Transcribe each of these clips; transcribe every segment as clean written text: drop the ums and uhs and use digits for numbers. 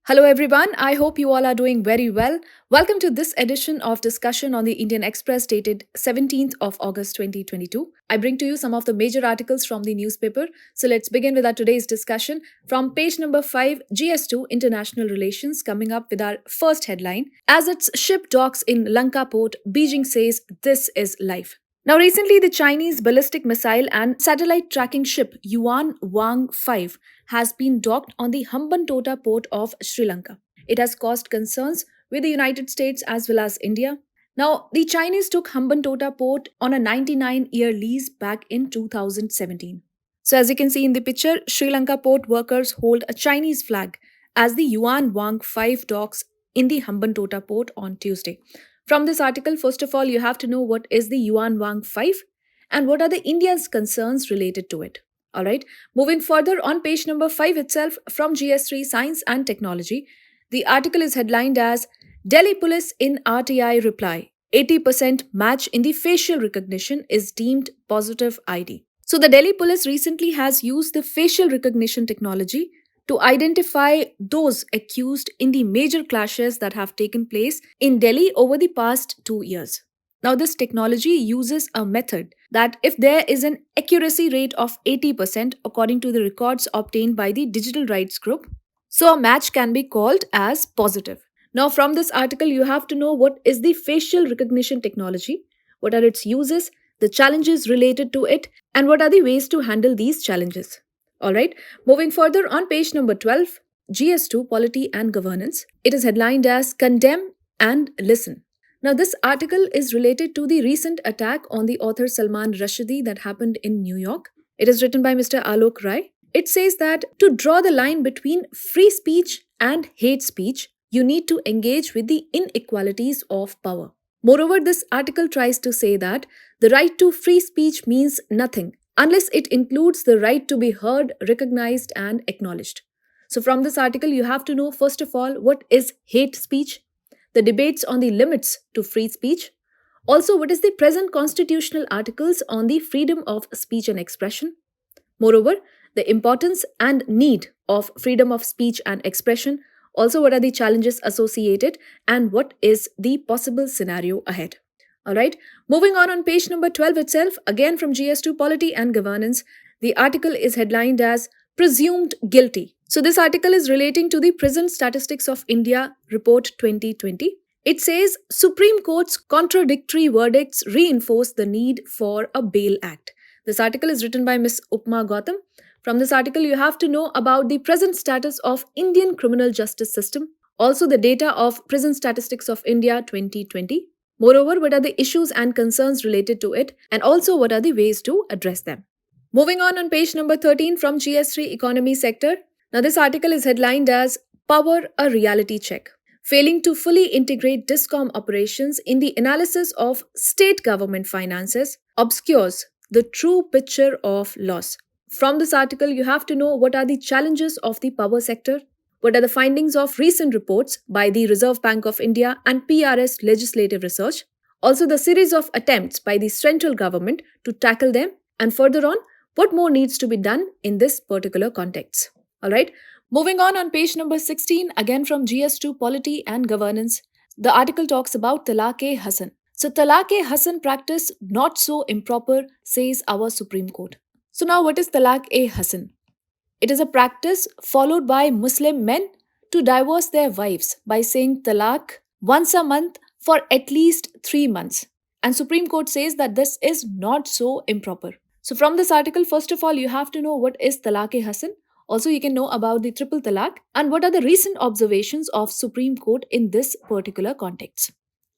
Hello everyone, I hope you all are doing very well. Welcome to this edition of discussion on the Indian Express dated 17th of August 2022. I bring to you some of the major articles from the newspaper. So let's begin with our today's discussion from page number 5, GS2 International Relations, coming up with our first headline. As its ship docks in Lanka port, Beijing says this is life. Now, recently, the Chinese ballistic missile and satellite tracking ship Yuan Wang 5 has been docked on the Hambantota port of Sri Lanka. It has caused concerns with the United States as well as India. Now, the Chinese took Hambantota port on a 99-year lease back in 2017. So, as you can see in the picture, Sri Lanka port workers hold a Chinese flag as the Yuan Wang 5 docks in the Hambantota port on Tuesday. From this article, first of all, you have to know what is the Yuan Wang 5 and what are the India's concerns related to it. Alright, moving further on page number 5 itself from GS3 Science and Technology, the article is headlined as Delhi Police in RTI reply 80% match in the facial recognition is deemed positive ID. So the Delhi Police recently has used the facial recognition technology to identify those accused in the major clashes that have taken place in Delhi over the past 2 years. Now, this technology uses a method that if there is an accuracy rate of 80% according to the records obtained by the Digital Rights Group, so a match can be called as positive. Now, from this article, you have to know what is the facial recognition technology, what are its uses, the challenges related to it, and what are the ways to handle these challenges. Alright, moving further on page number 12, GS2 Polity and Governance. It is headlined as Condemn and Listen. Now, this article is related to the recent attack on the author Salman Rushdie that happened in New York. It is written by Mr. Alok Rai. It says that to draw the line between free speech and hate speech, you need to engage with the inequalities of power. Moreover, this article tries to say that the right to free speech means nothing unless it includes the right to be heard, recognized, and acknowledged. So, from this article, you have to know, first of all, what is hate speech, the debates on the limits to free speech, also, what is the present constitutional articles on the freedom of speech and expression. Moreover, the importance and need of freedom of speech and expression, also, what are the challenges associated, and what is the possible scenario ahead. Alright, moving on page number 12 itself, again from GS2 Polity and Governance, the article is headlined as Presumed Guilty. So this article is relating to the Prison Statistics of India Report 2020. It says Supreme Court's contradictory verdicts reinforce the need for a Bail Act. This article is written by Ms. Upma Gautam. From this article, you have to know about the present status of Indian criminal justice system, also the data of Prison Statistics of India 2020. Moreover, what are the issues and concerns related to it, and also what are the ways to address them. Moving on page number 13 from GS3 Economy Sector. Now, this article is headlined as Power a Reality Check. Failing to fully integrate DISCOM operations in the analysis of state government finances obscures the true picture of loss. From this article, you have to know what are the challenges of the power sector, what are the findings of recent reports by the Reserve Bank of India and PRS Legislative Research, also the series of attempts by the central government to tackle them, and further on, what more needs to be done in this particular context. Alright, moving on page number 16, again from GS2 Polity and Governance, the article talks about Talaq-e-hasan. So, Talaq-e-hasan practice not so improper, says our Supreme Court. So, now what is Talaq-e-hasan? It is a practice followed by Muslim men to divorce their wives by saying talaq once a month for at least 3 months. And Supreme Court says that this is not so improper. So from this article, first of all, you have to know what is Talaq-e-hasan. Also, you can know about the triple talaq and what are the recent observations of Supreme Court in this particular context.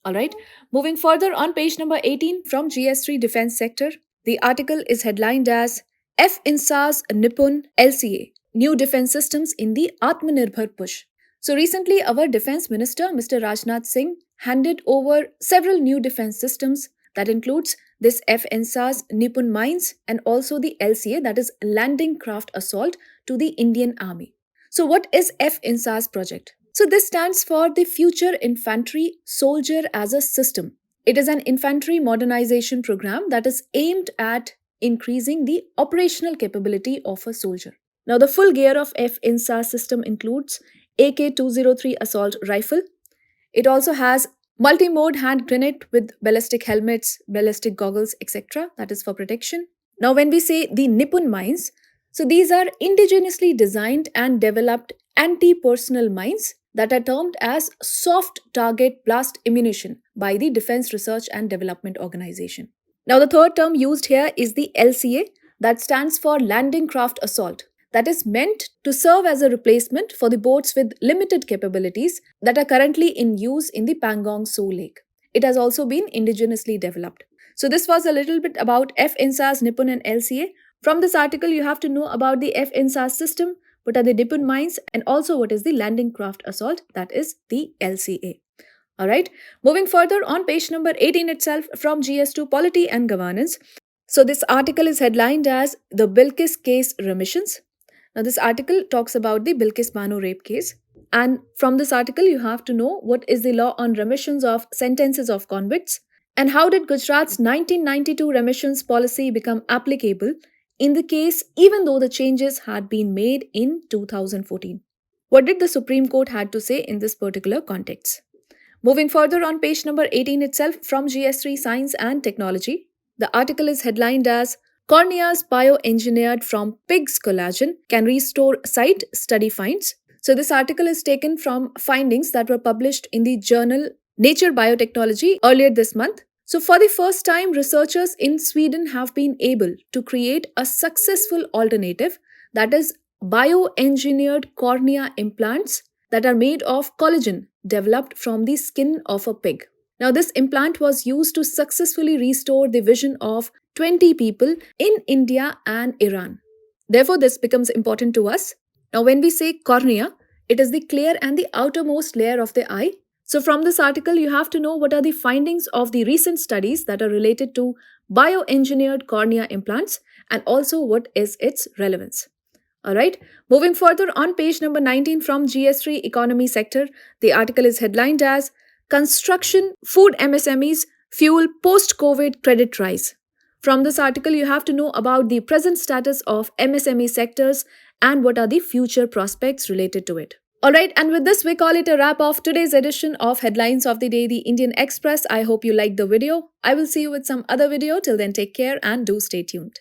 Alright, moving further on page number 18 from GS3 Defense Sector, the article is headlined as F-INSAS Nipun LCA, New Defense Systems in the Atma Nirbhar Push. So recently, our Defense Minister, Mr. Rajnath Singh, handed over several new defense systems that includes this F-INSAS Nipun mines and also the LCA, that is Landing Craft Assault, to the Indian Army. So what is F-INSAS project? So this stands for the Future Infantry Soldier as a System. It is an infantry modernization program that is aimed at increasing the operational capability of a soldier. Now, the full gear of F-INSAS system includes AK-203 assault rifle. It also has multi-mode hand grenade with ballistic helmets, ballistic goggles, etc. That is for protection. Now, when we say the Nipun mines, so these are indigenously designed and developed anti-personnel mines that are termed as soft target blast ammunition by the Defense Research and Development Organization. Now, the third term used here is the LCA, that stands for Landing Craft Assault, that is meant to serve as a replacement for the boats with limited capabilities that are currently in use in the Pangong Tso Lake. It has also been indigenously developed. So, this was a little bit about F-INSAS, Nipun, and LCA. From this article, you have to know about the F-INSAS system, what are the Nipun mines, and also what is the Landing Craft Assault, that is the LCA. Alright, moving further on page number 18 itself from GS2 Polity and Governance. So, this article is headlined as The Bilkis Case Remissions. Now, this article talks about the Bilkis Bano rape case. And from this article, you have to know what is the law on remissions of sentences of convicts and how did Gujarat's 1992 remissions policy become applicable in the case even though the changes had been made in 2014. What did the Supreme Court had to say in this particular context? Moving further on page number 18 itself from GS3 Science and Technology, the article is headlined as Corneas bioengineered from pig's collagen can restore sight, study finds. So, this article is taken from findings that were published in the journal Nature Biotechnology earlier this month. So, for the first time, researchers in Sweden have been able to create a successful alternative, that is bioengineered cornea implants that are made of collagen developed from the skin of a pig. Now, this implant was used to successfully restore the vision of 20 people in India and Iran. Therefore, this becomes important to us. Now, when we say cornea, it is the clear and the outermost layer of the eye. So, from this article, you have to know what are the findings of the recent studies that are related to bioengineered cornea implants and also what is its relevance. Alright, moving further on page number 19 from GS3 Economy Sector, the article is headlined as Construction Food MSMEs Fuel Post-COVID Credit Rise. From this article, you have to know about the present status of MSME sectors and what are the future prospects related to it. Alright, and with this, we call it a wrap of today's edition of Headlines of the Day, the Indian Express. I hope you liked the video. I will see you with some other video. Till then, take care and do stay tuned.